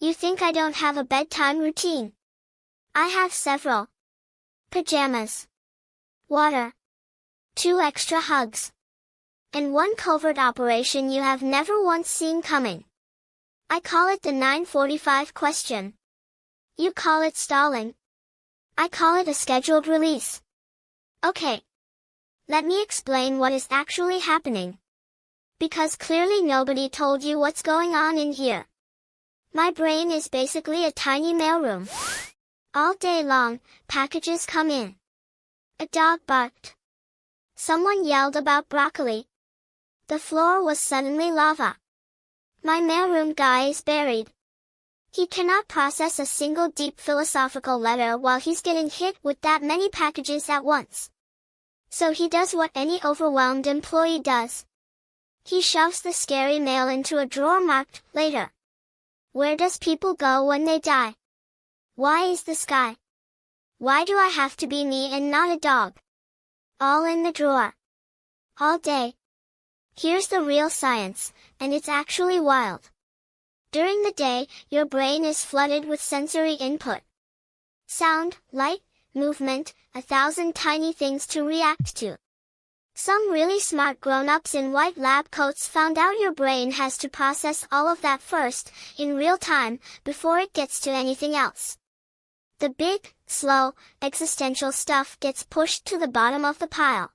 You think I don't have a bedtime routine? I have several. Pajamas. Water. 2 extra hugs. And one covert operation you have never once seen coming. I call it the 9:45 question. You call it stalling. I call it a scheduled release. Okay. Let me explain what is actually happening. Because clearly nobody told you what's going on in here. My brain is basically a tiny mailroom. All day long, packages come in. A dog barked. Someone yelled about broccoli. The floor was suddenly lava. My mailroom guy is buried. He cannot process a single deep philosophical letter while he's getting hit with that many packages at once. So he does what any overwhelmed employee does. He shoves the scary mail into a drawer marked, later. Where does people go when they die? Why is the sky? Why do I have to be me and not a dog? All in the drawer. All day. Here's the real science, and it's actually wild. During the day, your brain is flooded with sensory input. Sound, light, movement, 1,000 tiny things to react to. Some really smart grown-ups in white lab coats found out your brain has to process all of that first, in real time, before it gets to anything else. The big, slow, existential stuff gets pushed to the bottom of the pile.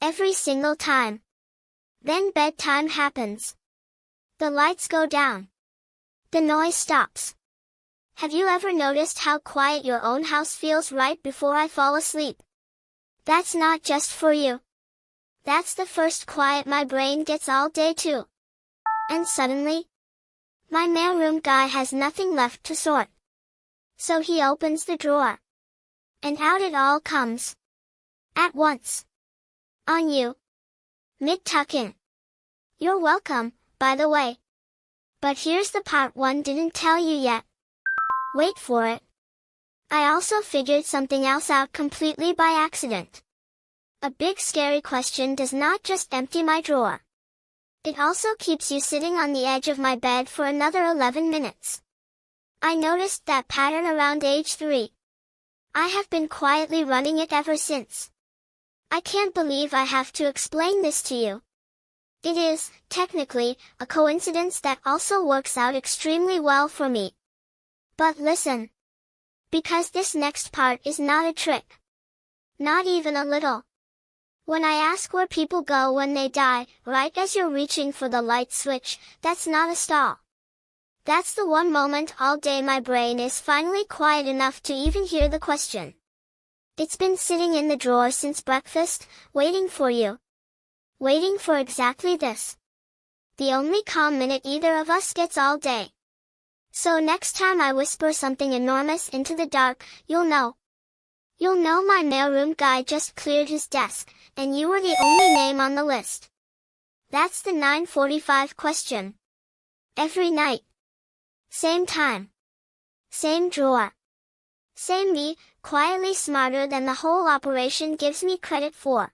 Every single time. Then bedtime happens. The lights go down. The noise stops. Have you ever noticed how quiet your own house feels right before I fall asleep? That's not just for you. That's the first quiet my brain gets all day too. And suddenly, my mailroom guy has nothing left to sort. So he opens the drawer. And out it all comes. At once. On you. Mid-tuck-in. You're welcome, by the way. But here's the part one didn't tell you yet. Wait for it. I also figured something else out completely by accident. A big scary question does not just empty my drawer. It also keeps you sitting on the edge of my bed for another 11 minutes. I noticed that pattern around age 3. I have been quietly running it ever since. I can't believe I have to explain this to you. It is, technically, a coincidence that also works out extremely well for me. But listen. Because this next part is not a trick. Not even a little. When I ask where people go when they die, right as you're reaching for the light switch, that's not a stall. That's the one moment all day my brain is finally quiet enough to even hear the question. It's been sitting in the drawer since breakfast, waiting for you. Waiting for exactly this. The only calm minute either of us gets all day. So next time I whisper something enormous into the dark, you'll know. You'll know my mailroom guy just cleared his desk, and you were the only name on the list. That's the 9:45 question. Every night. Same time. Same drawer. Same me, quietly smarter than the whole operation gives me credit for.